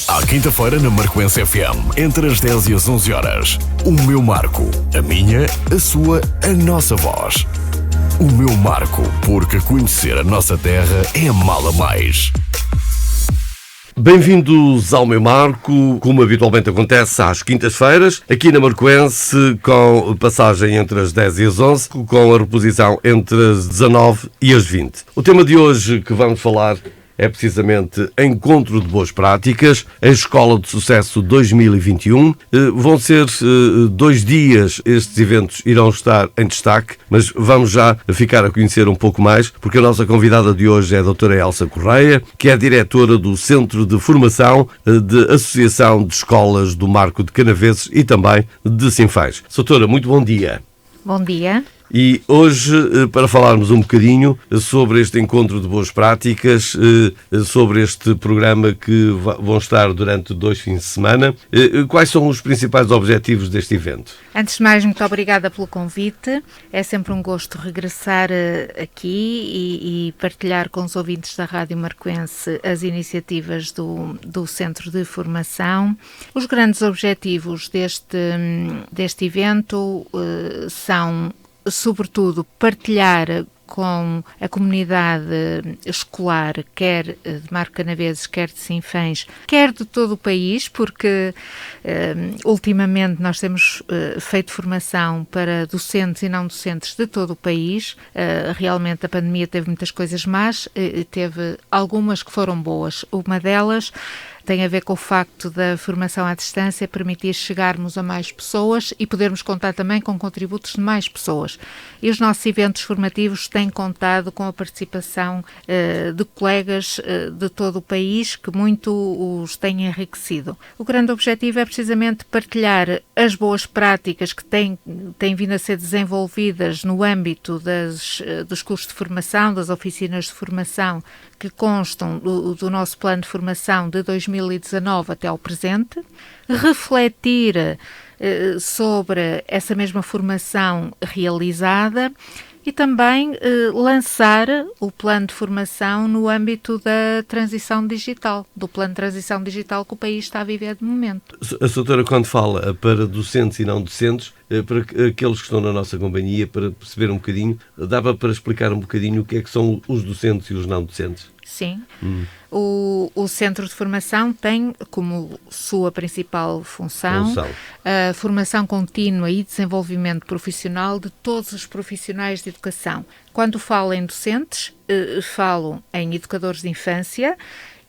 À quinta-feira na Marcoense FM, entre as 10 e as 11 horas. O meu marco, a minha, a sua, a nossa voz. O meu marco, porque conhecer a nossa terra é mala mais. Bem-vindos ao meu marco, como habitualmente acontece às quintas-feiras, aqui na Marcoense, com passagem entre as 10 e as 11, com a reposição entre as 19 e as 20. O tema de hoje que vamos falar é precisamente Encontro de Boas Práticas, a Escola de Sucesso 2021. Vão ser 2 dias, estes eventos irão estar em destaque, mas vamos já ficar a conhecer um pouco mais, porque a nossa convidada de hoje é a doutora Elsa Correia, que é diretora do Centro de Formação de Associação de Escolas do Marco de Canaveses e também de Sinfãs. Doutora, muito bom dia. Bom dia. E hoje, para falarmos um bocadinho sobre este encontro de boas práticas, sobre este programa que vão estar durante 2 fins de semana, quais são os principais objetivos deste evento? Antes de mais, muito obrigada pelo convite. É sempre um gosto regressar aqui e partilhar com os ouvintes da Rádio Marcoense as iniciativas do Centro de Formação. Os grandes objetivos deste evento são, sobretudo, partilhar com a comunidade escolar, quer de Marco Canaveses, quer de Sinfãs, quer de todo o país, porque ultimamente nós temos feito formação para docentes e não docentes de todo o país. Realmente a pandemia teve muitas coisas más, teve algumas que foram boas. Uma delas tem a ver com o facto da formação à distância permitir chegarmos a mais pessoas e podermos contar também com contributos de mais pessoas. E os nossos eventos formativos têm contado com a participação de colegas de todo o país, que muito os têm enriquecido. O grande objetivo é precisamente partilhar as boas práticas que têm vindo a ser desenvolvidas no âmbito dos cursos de formação, das oficinas de formação que constam do nosso plano de formação de 2019 até ao presente, refletir sobre essa mesma formação realizada e também lançar o plano de formação no âmbito da transição digital, do plano de transição digital que o país está a viver de momento. A doutora, quando fala para docentes e não docentes, para aqueles que estão na nossa companhia, para perceber um bocadinho, dava para explicar um bocadinho o que é que são os docentes e os não docentes? Sim. O Centro de Formação tem como sua principal função a formação contínua e desenvolvimento profissional de todos os profissionais de educação. Quando falo em docentes, falo em educadores de infância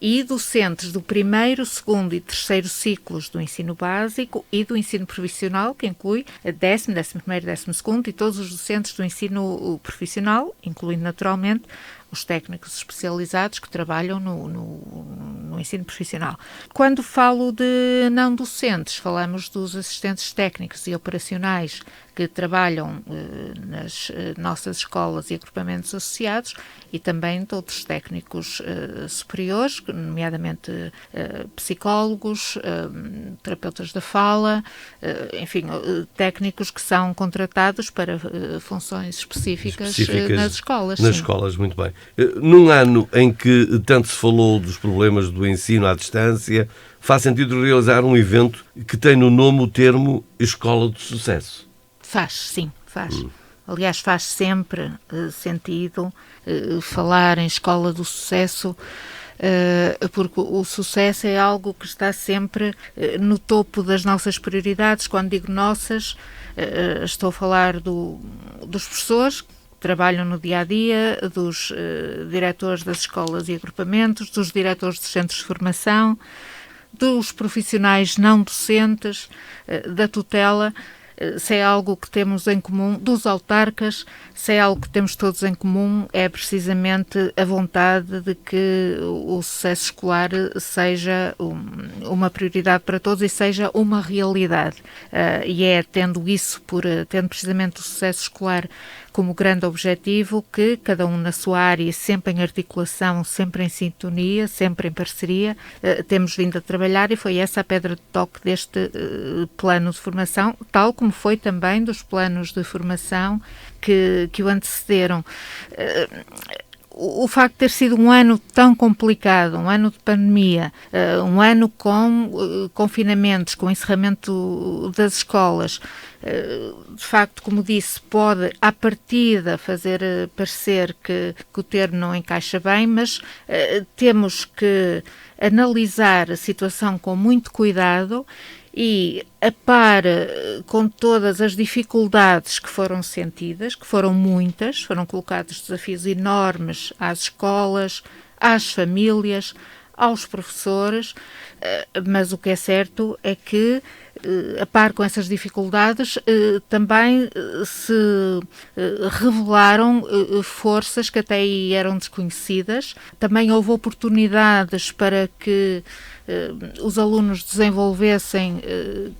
e docentes do 1º, 2º e 3º ciclos do ensino básico e do ensino profissional, que inclui a 10º, 11º, 12º e todos os docentes do ensino profissional, incluindo naturalmente os técnicos especializados que trabalham no ensino profissional. Quando falo de não docentes, falamos dos assistentes técnicos e operacionais que trabalham nas nossas escolas e agrupamentos associados e também de outros técnicos superiores, nomeadamente psicólogos, terapeutas da fala, enfim, técnicos que são contratados para funções específicas nas escolas. Nas escolas, muito bem. Num ano em que tanto se falou dos problemas do ensino à distância, faz sentido realizar um evento que tem no nome o termo Escola de Sucesso? Faz, sim, faz. Aliás, faz sempre sentido falar em Escola do Sucesso, porque o sucesso é algo que está sempre no topo das nossas prioridades. Quando digo nossas, estou a falar dos professores que trabalham no dia-a-dia, dos diretores das escolas e agrupamentos, dos diretores dos centros de formação, dos profissionais não docentes, da tutela. Se é algo que temos em comum, dos autarcas, se é algo que temos todos em comum, é precisamente a vontade de que o sucesso escolar seja uma prioridade para todos e seja uma realidade. E é tendo precisamente o sucesso escolar como grande objetivo que cada um na sua área, sempre em articulação, sempre em sintonia, sempre em parceria, temos vindo a trabalhar, e foi essa a pedra de toque deste plano de formação, tal como foi também dos planos de formação que o antecederam. o facto de ter sido um ano tão complicado, um ano de pandemia, um ano com confinamentos, com encerramento das escolas, de facto, como disse, pode à partida fazer parecer que o termo não encaixa bem, mas temos que analisar a situação com muito cuidado e, a par com todas as dificuldades que foram sentidas, que foram muitas, foram colocados desafios enormes às escolas, às famílias, aos professores, mas o que é certo é que, a par com essas dificuldades, também se revelaram forças que até aí eram desconhecidas. Também houve oportunidades para que os alunos desenvolvessem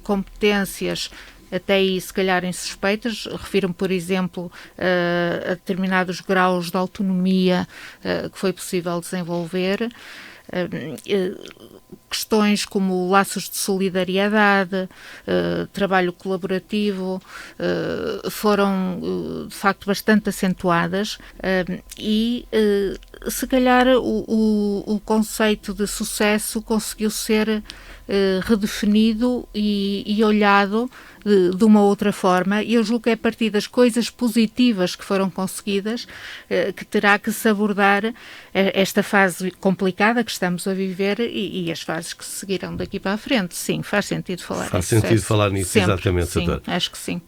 competências até aí se calhar insuspeitas. Refiro-me, por exemplo, a determinados graus de autonomia que foi possível desenvolver. Questões como laços de solidariedade, trabalho colaborativo, foram de facto bastante acentuadas e se calhar o conceito de sucesso conseguiu ser redefinido e olhado de uma outra forma, e eu julgo que é a partir das coisas positivas que foram conseguidas que terá que se abordar esta fase complicada que estamos a viver e as fases que seguirão daqui para a frente. Sim, faz sentido falar nisso. Faz sentido falar nisso, sempre, exatamente, sim, doutora. acho que sim.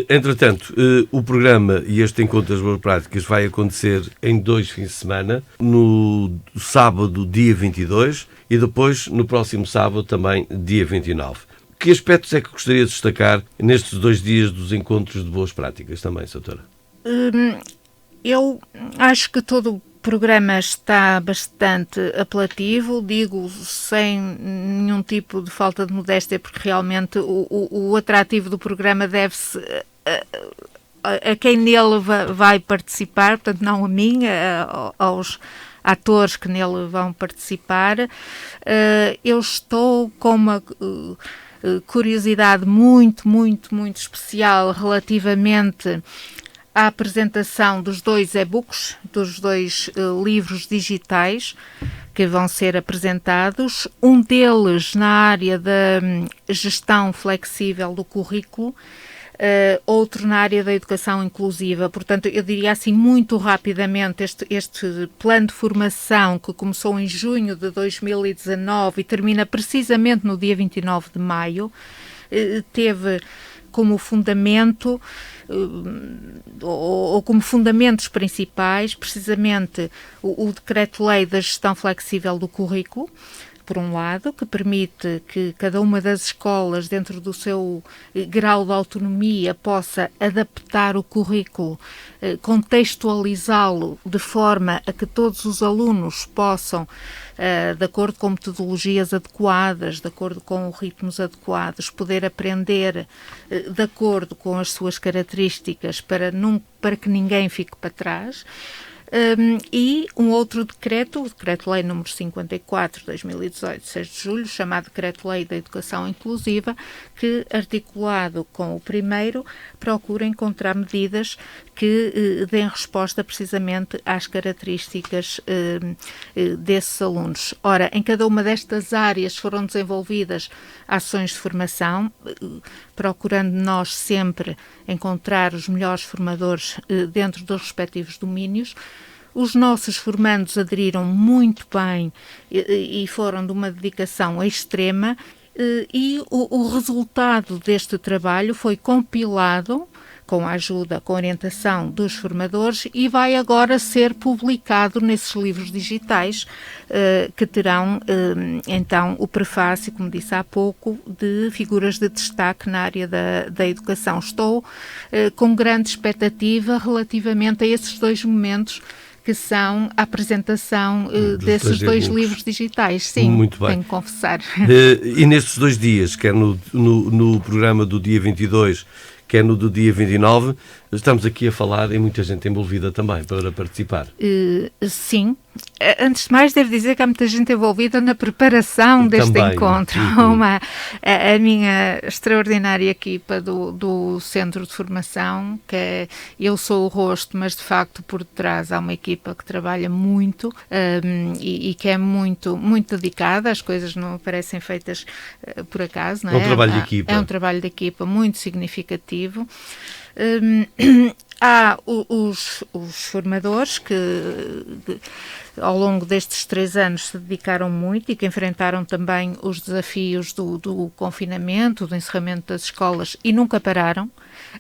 Entretanto, o programa e este Encontro das Boas Práticas vai acontecer em 2 fins de semana, no sábado, dia 22, e depois no próximo sábado, também, dia 29. Que aspectos é que gostaria de destacar nestes 2 dias dos Encontros de Boas Práticas também, doutora? Eu acho que todo o programa está bastante apelativo, digo sem nenhum tipo de falta de modéstia, porque realmente o atrativo do programa deve-se a quem nele vai participar, portanto não a mim, aos atores que nele vão participar. Eu estou com uma curiosidade muito especial relativamente à apresentação dos 2 e-books, dos 2 livros digitais que vão ser apresentados, um deles na área da gestão flexível do currículo, outro na área da educação inclusiva. Portanto, eu diria assim muito rapidamente, este plano de formação que começou em junho de 2019 e termina precisamente no dia 29 de maio, teve como fundamento ou como fundamentos principais precisamente o Decreto-Lei da Gestão Flexível do Currículo, por um lado, que permite que cada uma das escolas, dentro do seu grau de autonomia, possa adaptar o currículo, contextualizá-lo de forma a que todos os alunos possam, de acordo com metodologias adequadas, de acordo com ritmos adequados, poder aprender de acordo com as suas características para que ninguém fique para trás. E um outro decreto, o Decreto-Lei número 54 de 2018, 6 de julho, chamado Decreto-Lei da Educação Inclusiva, que, articulado com o primeiro, procura encontrar medidas que deem resposta precisamente às características desses alunos. Ora, em cada uma destas áreas foram desenvolvidas ações de formação, procurando nós sempre encontrar os melhores formadores dentro dos respectivos domínios. Os nossos formandos aderiram muito bem e foram de uma dedicação extrema, e o resultado deste trabalho foi compilado com a ajuda, com a orientação dos formadores, e vai agora ser publicado nesses livros digitais que terão então o prefácio, como disse há pouco, de figuras de destaque na área da educação. Estou com grande expectativa relativamente a esses 2 momentos, que são a apresentação desses 2 livros digitais. Sim, muito bem. Tenho que confessar. E nestes 2 dias, quer no programa do dia 22, quer no do dia 29, estamos aqui a falar e muita gente envolvida também para participar. Sim, Antes de mais, devo dizer que há muita gente envolvida na preparação deste Também. encontro. A minha extraordinária equipa do Centro de Formação, eu sou o rosto, mas de facto por detrás há uma equipa que trabalha muito e que é muito, muito dedicada. As coisas não parecem feitas por acaso, não é? É um trabalho de equipa. É um trabalho de equipa muito significativo. Há os formadores que ao longo destes 3 anos se dedicaram muito e que enfrentaram também os desafios do confinamento, do encerramento das escolas e nunca pararam,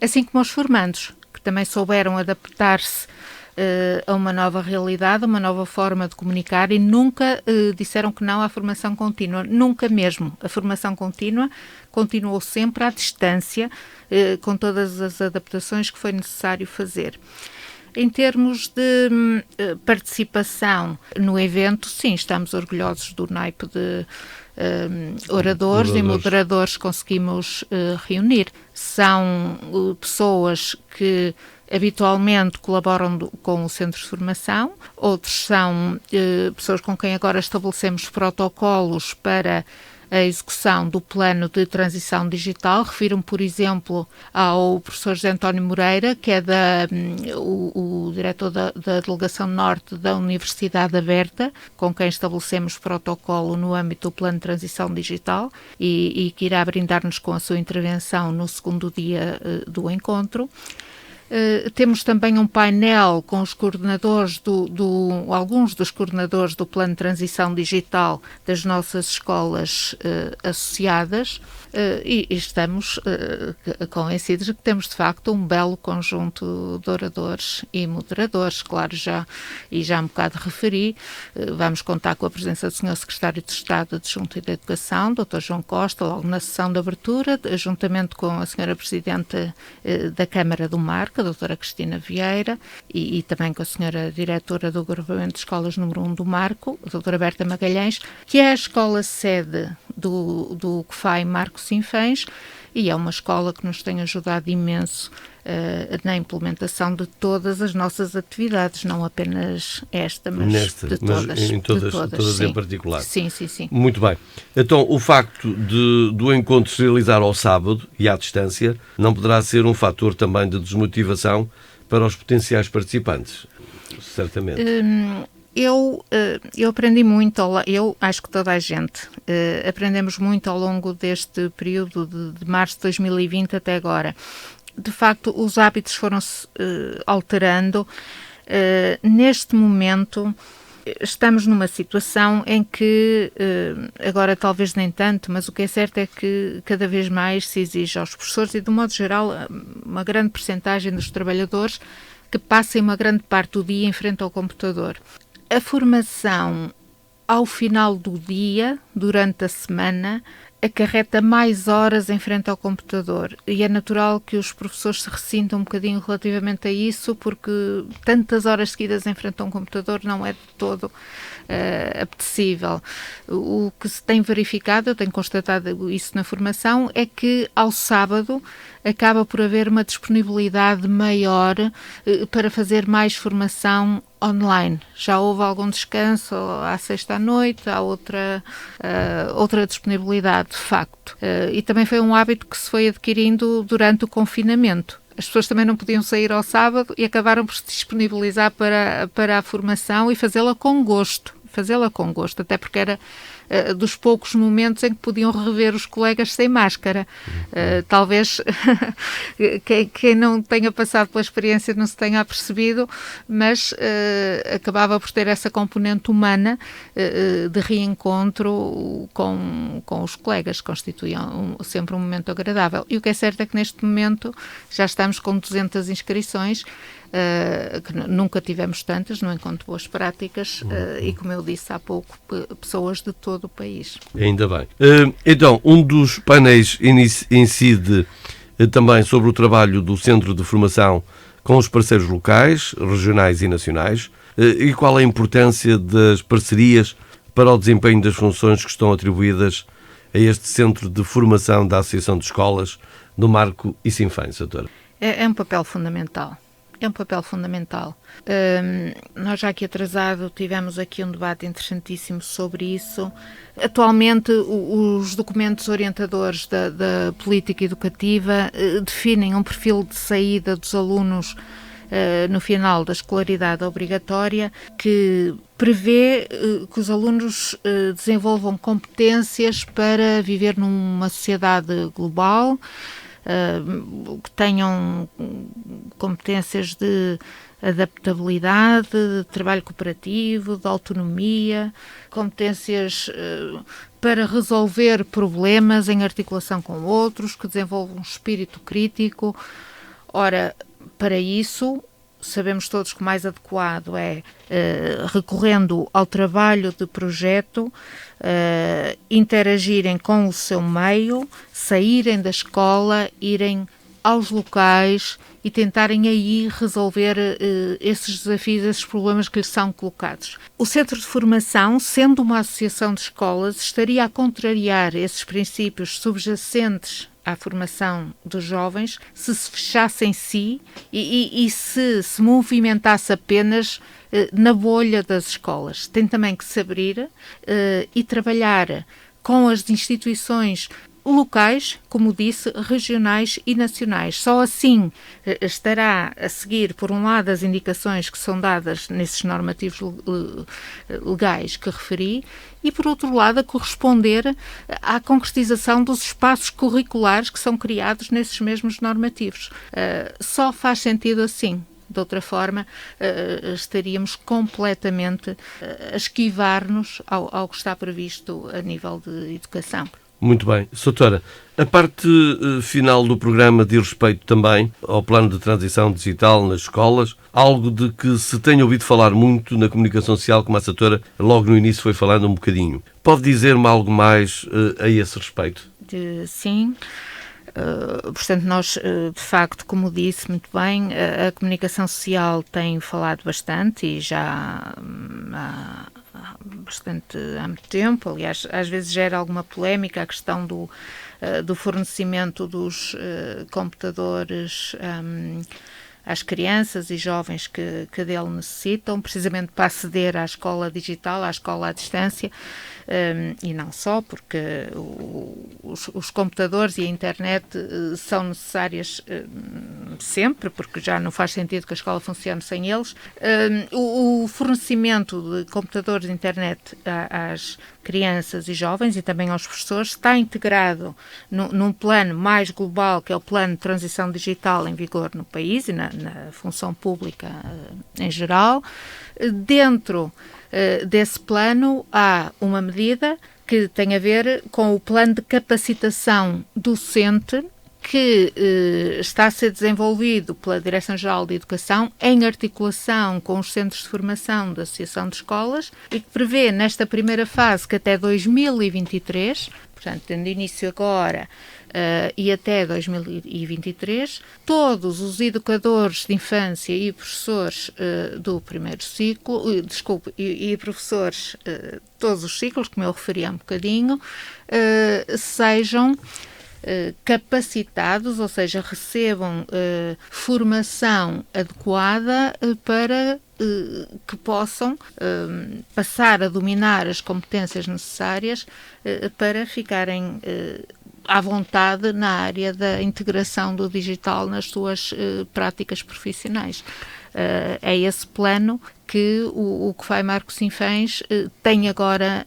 assim como os formandos, que também souberam adaptar-se a uma nova realidade, a uma nova forma de comunicar e nunca disseram que não à formação contínua, nunca mesmo. A formação contínua continuou sempre à distância, com todas as adaptações que foi necessário fazer. Em termos de participação no evento, sim, estamos orgulhosos do naipe de oradores e moderadores que conseguimos reunir. São pessoas que habitualmente colaboram com o Centro de Formação, outros são pessoas com quem agora estabelecemos protocolos para a execução do plano de transição digital. Refiro-me, por exemplo, ao professor José António Moreira, que é o diretor da Delegação Norte da Universidade Aberta, com quem estabelecemos protocolo no âmbito do plano de transição digital e que irá brindar-nos com a sua intervenção no segundo dia do encontro. Temos também um painel com os coordenadores alguns dos coordenadores do Plano de Transição Digital das nossas escolas associadas e estamos convencidos de que temos de facto um belo conjunto de oradores e moderadores. Claro, já há um bocado referi, vamos contar com a presença do Sr. Secretário de Estado Adjunto da Educação, Dr. João Costa, logo na sessão de abertura, juntamente com a Sra. Presidente da Câmara do Marco, a doutora Cristina Vieira, e também com a senhora diretora do Agrupamento de Escolas número 1 do Marco, a doutora Berta Magalhães, que é a escola-sede do CFAI Marco Sinfãs, e é uma escola que nos tem ajudado imenso na implementação de todas as nossas atividades, não apenas esta, mas de todas. Em todas em particular. Sim. Muito bem. Então, o facto do encontro se realizar ao sábado e à distância não poderá ser um fator também de desmotivação para os potenciais participantes, certamente. Eu aprendi muito, eu acho que toda a gente, aprendemos muito ao longo deste período de março de 2020 até agora. De facto, os hábitos foram-se alterando. Neste momento, estamos numa situação em que, agora talvez nem tanto, mas o que é certo é que cada vez mais se exige aos professores e, de modo geral, uma grande percentagem dos trabalhadores que passem uma grande parte do dia em frente ao computador. A formação ao final do dia, durante a semana, acarreta mais horas em frente ao computador e é natural que os professores se ressintam um bocadinho relativamente a isso, porque tantas horas seguidas em frente a um computador não é de todo apetecível. O que se tem verificado, eu tenho constatado isso na formação, é que ao sábado acaba por haver uma disponibilidade maior para fazer mais formação online. Já houve algum descanso à sexta à noite, há outra disponibilidade, de facto. E também foi um hábito que se foi adquirindo durante o confinamento. As pessoas também não podiam sair ao sábado e acabaram por se disponibilizar para a formação e fazê-la com gosto, até porque era dos poucos momentos em que podiam rever os colegas sem máscara. Talvez quem não tenha passado pela experiência não se tenha apercebido, mas acabava por ter essa componente humana de reencontro com os colegas, constituíam sempre um momento agradável. E o que é certo é que neste momento já estamos com 200 inscrições, que nunca tivemos tantas no Encontro de Boas Práticas, e, como eu disse há pouco, pessoas de todo o país. Ainda bem. Então, um dos painéis incide também sobre o trabalho do Centro de Formação com os parceiros locais, regionais e nacionais, e qual a importância das parcerias para o desempenho das funções que estão atribuídas a este Centro de Formação da Associação de Escolas do Marco e Sinfãs, doutora. É um papel fundamental. É um papel fundamental. Nós já aqui atrasado tivemos aqui um debate interessantíssimo sobre isso. Atualmente os documentos orientadores da política educativa definem um perfil de saída dos alunos no final da escolaridade obrigatória, que prevê que os alunos desenvolvam competências para viver numa sociedade global, que tenham competências de adaptabilidade, de trabalho cooperativo, de autonomia, competências para resolver problemas em articulação com outros, que desenvolvam um espírito crítico. Ora, para isso, sabemos todos que o mais adequado é, recorrendo ao trabalho de projeto, interagirem com o seu meio, saírem da escola, irem aos locais e tentarem aí resolver esses desafios, esses problemas que lhes são colocados. O Centro de Formação, sendo uma associação de escolas, estaria a contrariar esses princípios subjacentes à formação dos jovens se fechasse em si e se movimentasse apenas na bolha das escolas. Tem também que se abrir e trabalhar com as instituições locais, como disse, regionais e nacionais. Só assim estará a seguir, por um lado, as indicações que são dadas nesses normativos legais que referi e, por outro lado, a corresponder à concretização dos espaços curriculares que são criados nesses mesmos normativos. Só faz sentido assim. De outra forma, estaríamos completamente a esquivar-nos ao que está previsto a nível de educação. Muito bem. Soutora, a parte final do programa diz respeito também ao plano de transição digital nas escolas, algo de que se tem ouvido falar muito na comunicação social, como a Soutora logo no início foi falando um bocadinho. Pode dizer-me algo mais a esse respeito? Sim. Portanto, nós, de facto, como disse muito bem, a comunicação social tem falado bastante e já há muito tempo. Aliás, às vezes gera alguma polémica a questão do fornecimento dos computadores às crianças e jovens que dele necessitam, precisamente para aceder à escola digital, à escola à distância, e não só, porque os computadores e a internet são necessárias sempre, porque já não faz sentido que a escola funcione sem eles. O fornecimento de computadores e internet às crianças e jovens e também aos professores está integrado num plano mais global, que é o plano de transição digital em vigor no país e na função pública em geral. Dentro desse plano há uma medida que tem a ver com o plano de capacitação docente que está a ser desenvolvido pela Direção-Geral de Educação em articulação com os centros de formação da Associação de Escolas e que prevê nesta primeira fase que até 2023, portanto, tendo início agora e até 2023, todos os educadores de infância e professores do primeiro ciclo, e professores de todos os ciclos, como eu referi há um bocadinho, sejam capacitados, ou seja, recebam formação adequada para que possam passar a dominar as competências necessárias para ficarem à vontade na área da integração do digital nas suas práticas profissionais. É esse plano que o COFAI Marco Sinfãs tem agora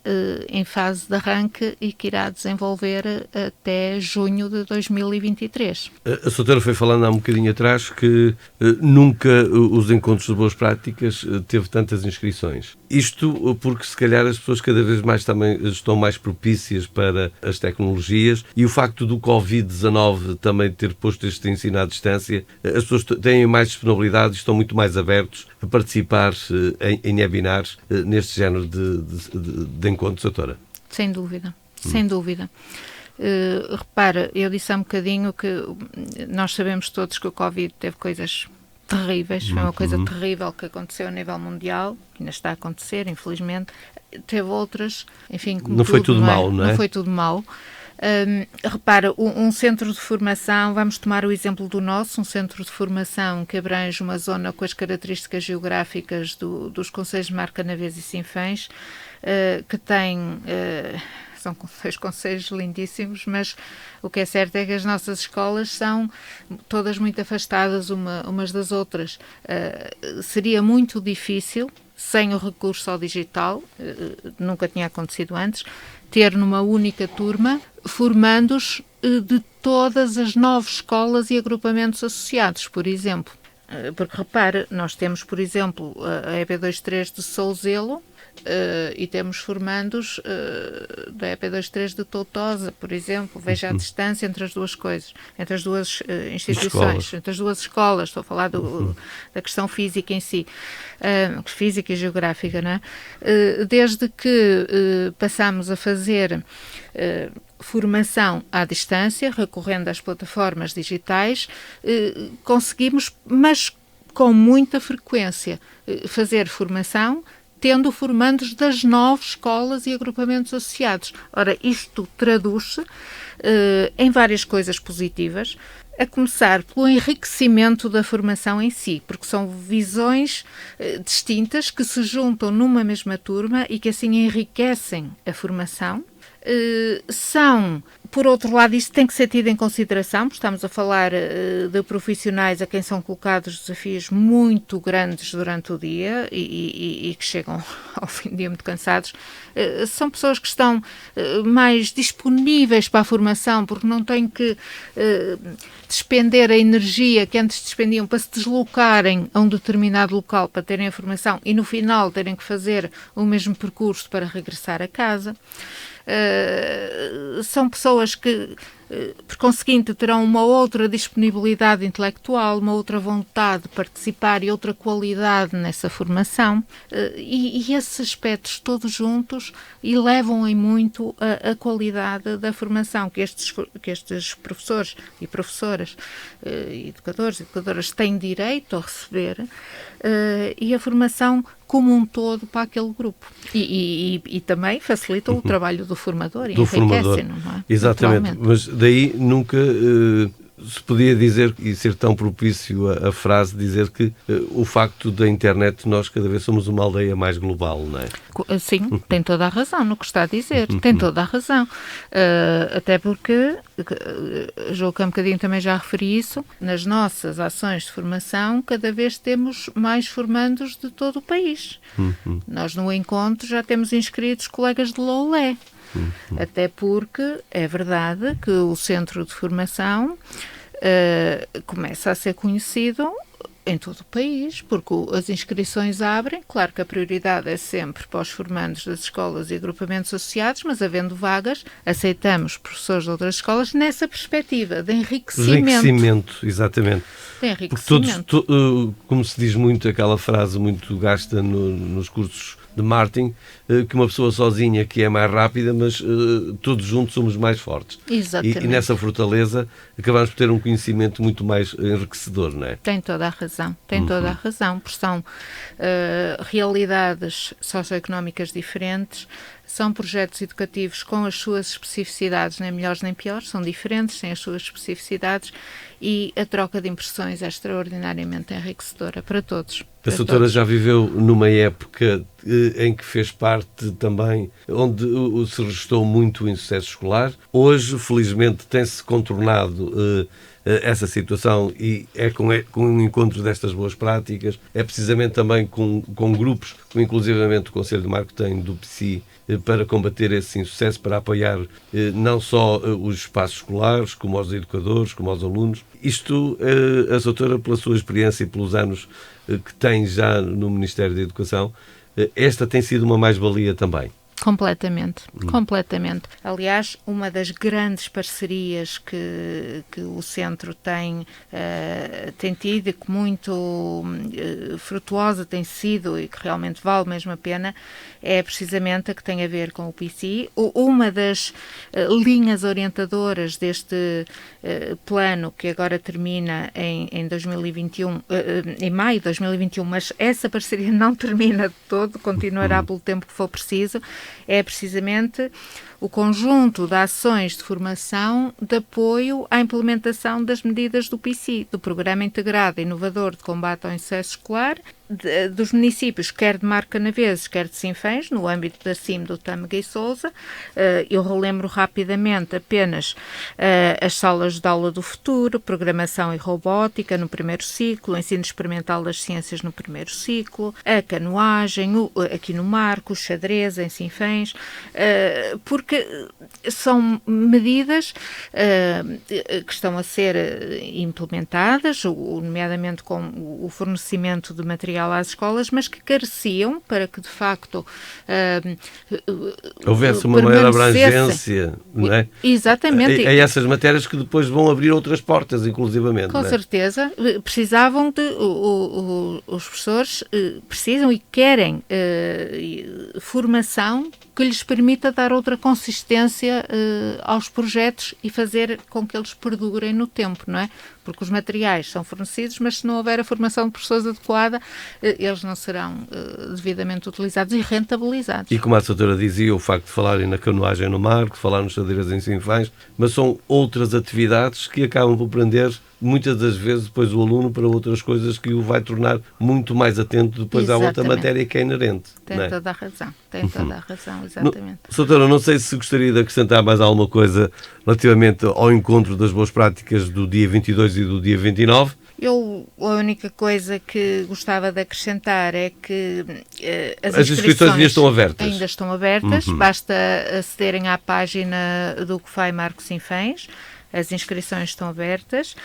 em fase de arranque e que irá desenvolver até junho de 2023. A Soutora foi falando há um bocadinho atrás que nunca os encontros de boas práticas teve tantas inscrições. Isto porque se calhar as pessoas cada vez mais também estão mais propícias para as tecnologias e o facto do Covid-19 também ter posto este ensino à distância, as pessoas têm mais disponibilidade e estão muito mais abertos a participar em webinars neste género de encontros, Soutora? Sem dúvida, sem dúvida. Repara, eu disse há um bocadinho que nós sabemos todos que o Covid teve coisas terríveis, foi uma coisa terrível que aconteceu a nível mundial, que ainda está a acontecer, infelizmente. Teve outras, enfim, como não foi tudo mau, não é? Não foi tudo mau. Repara, um centro de formação, vamos tomar o exemplo do nosso, um centro de formação que abrange uma zona com as características geográficas dos concelhos de Marcanavês e Sinfãs, que tem... são 6 concelhos lindíssimos, mas o que é certo é que as nossas escolas são todas muito afastadas umas das outras. Seria muito difícil, sem o recurso ao digital, nunca tinha acontecido antes, ter numa única turma formandos de todas as 9 escolas e agrupamentos associados, por exemplo. Porque, repare, nós temos, por exemplo, a EP23 de Souzelo, e temos formandos da EP23 de Toutosa, por exemplo. Veja a distância entre as duas coisas, entre as duas instituições, entre as duas escolas. Estou a falar da questão física em si, física e geográfica, não é? Desde que passamos a fazer formação à distância, recorrendo às plataformas digitais, conseguimos, mas com muita frequência, fazer formação tendo formandos das 9 escolas e agrupamentos associados. Ora, isto traduz-se em várias coisas positivas, a começar pelo enriquecimento da formação em si, porque são visões distintas que se juntam numa mesma turma e que assim enriquecem a formação. São, por outro lado, isto tem que ser tido em consideração, porque estamos a falar de profissionais a quem são colocados desafios muito grandes durante o dia e que chegam ao fim do dia muito cansados. São pessoas que estão mais disponíveis para a formação, porque não têm que despender a energia que antes despendiam para se deslocarem a um determinado local para terem a formação e no final terem que fazer o mesmo percurso para regressar a casa. São pessoas que, por conseguinte, terão uma outra disponibilidade intelectual, uma outra vontade de participar e outra qualidade nessa formação, e esses aspectos todos juntos elevam em muito a qualidade da formação que estes professores e professoras, educadores e educadoras têm direito a receber, e a formação como um todo para aquele grupo. E também facilita o trabalho do formador e enriquece-no, não é? Exatamente, mas daí nunca se podia dizer e ser tão propício a frase dizer que o facto da internet nós cada vez somos uma aldeia mais global, não é? Sim, tem toda a razão no que está a dizer, tem toda a razão. Até porque, João, um bocadinho também já referi isso, nas nossas ações de formação cada vez temos mais formandos de todo o país. Nós no encontro já temos inscritos colegas de Loulé. Até porque é verdade que o centro de formação começa a ser conhecido em todo o país, porque as inscrições abrem. Claro que a prioridade é sempre para os formandos das escolas e agrupamentos associados, mas havendo vagas, aceitamos professores de outras escolas nessa perspectiva de enriquecimento. Enriquecimento, exatamente. De enriquecimento. Porque todos, como se diz muito, aquela frase muito gasta nos cursos de marketing, que uma pessoa sozinha que é mais rápida, mas todos juntos somos mais fortes. Exatamente. E nessa fortaleza acabamos por ter um conhecimento muito mais enriquecedor, não é? Tem toda a razão, tem toda a razão, porque são realidades socioeconómicas diferentes, são projetos educativos com as suas especificidades, nem melhores nem piores, são diferentes, têm as suas especificidades e a troca de impressões é extraordinariamente enriquecedora para todos. A doutora já viveu numa época em que fez parte também, onde se registrou muito o insucesso escolar. Hoje, felizmente, tem-se contornado essa situação e é com o encontro destas boas práticas, é precisamente também com grupos, como inclusivamente o Conselho de Marketing do PSI, para combater esse insucesso, para apoiar não só os espaços escolares, como os educadores, como os alunos. Isto, a doutora, pela sua experiência e pelos anos que tem já no Ministério da Educação, esta tem sido uma mais-valia também. Completamente, completamente. Aliás, uma das grandes parcerias que o Centro tem tido e que muito frutuosa tem sido e que realmente vale mesmo a pena, é precisamente a que tem a ver com o PSI. Uma das linhas orientadoras deste plano, que agora termina em 2021, em maio de 2021, mas essa parceria não termina de todo, continuará pelo tempo que for preciso, é precisamente o conjunto de ações de formação de apoio à implementação das medidas do PICI, do Programa Integrado Inovador de Combate ao Insucesso Escolar, dos municípios, quer de Marco Canaveses, quer de Sinfãs, no âmbito da CIM do Tâmega e Sousa. Eu relembro rapidamente apenas as salas de aula do futuro, programação e robótica no primeiro ciclo, ensino experimental das ciências no primeiro ciclo, a canoagem, aqui no Marco, o xadrez em Sinfãs, porque são medidas que estão a ser implementadas, nomeadamente com o fornecimento de material às escolas, mas que careciam para que, de facto, houvesse uma maior abrangência, não é? Exatamente. A essas matérias que depois vão abrir outras portas, inclusivamente. Com certeza. Precisavam de... os professores precisam e querem formação que lhes permita dar outra consistência aos projetos e fazer com que eles perdurem no tempo, não é? Porque os materiais são fornecidos, mas se não houver a formação de professores adequada, eles não serão devidamente utilizados e rentabilizados. E como a doutora dizia, o facto de falarem na canoagem no mar, de falar nos xadrez em Sinfãs, mas são outras atividades que acabam por prender muitas das vezes depois o aluno para outras coisas que o vai tornar muito mais atento depois Exatamente. à outra matéria que é inerente. Tem não é? toda a razão, tem toda a razão, exatamente. Doutora, não sei se gostaria de acrescentar mais alguma coisa relativamente ao encontro das boas práticas do dia 22 e do dia 29. A única coisa que gostava de acrescentar é que as inscrições ainda estão abertas. Ainda estão abertas, basta acederem à página do COFAI Marco Sinfãs. As inscrições estão abertas.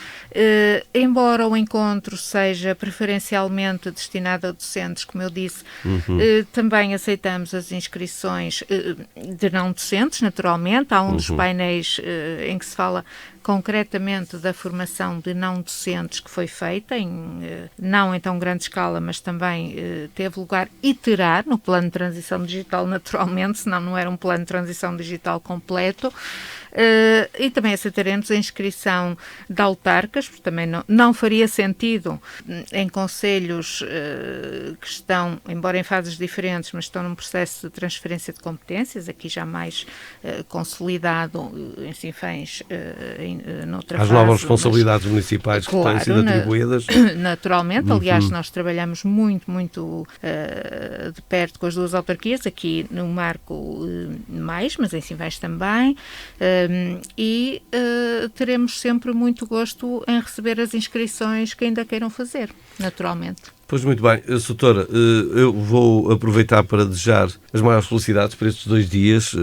Embora o encontro seja preferencialmente destinado a docentes, como eu disse, também aceitamos as inscrições de não docentes, naturalmente. Há um dos painéis em que se fala concretamente da formação de não docentes que foi feita, não em tão grande escala, mas também teve lugar e terá no plano de transição digital, naturalmente, senão não era um plano de transição digital completo. E também aceitaremos a inscrição de autarcas, porque também não faria sentido em concelhos que estão, embora em fases diferentes, mas estão num processo de transferência de competências, aqui já mais consolidado em Sinfãs, noutra fase. As novas responsabilidades municipais que têm sido atribuídas. Naturalmente, aliás, nós trabalhamos muito de perto com as duas autarquias, aqui no Marco mais, mas em Sinfãs também. E teremos sempre muito gosto em receber as inscrições que ainda queiram fazer, naturalmente. Pois muito bem, doutora, eu vou aproveitar para desejar as maiores felicidades para estes 2 dias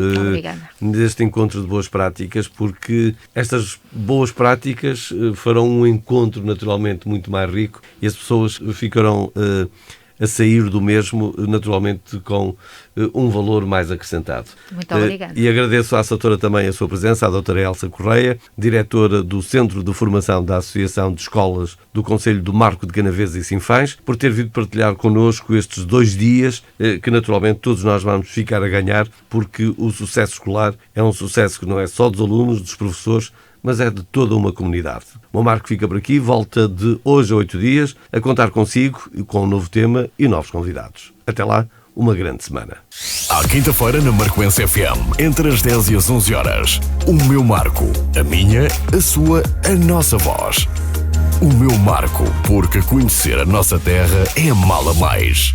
deste encontro de boas práticas, porque estas boas práticas farão um encontro naturalmente muito mais rico e as pessoas ficarão a sair do mesmo, naturalmente, com um valor mais acrescentado. Muito obrigada. E agradeço à doutora também a sua presença, à doutora Elsa Correia, diretora do Centro de Formação da Associação de Escolas do Concelho do Marco de Canaveses e Sinfãs, por ter vindo partilhar connosco estes 2 dias, que naturalmente todos nós vamos ficar a ganhar, porque o sucesso escolar é um sucesso que não é só dos alunos, dos professores, mas é de toda uma comunidade. O meu Marco fica por aqui, volta de hoje a 8 dias, a contar consigo, com um novo tema e novos convidados. Até lá, uma grande semana. À quinta-feira na Marcoense FM, entre as 10 e as 11 horas. O meu Marco, a minha, a sua, a nossa voz. O meu Marco, porque conhecer a nossa terra é amá-la mais.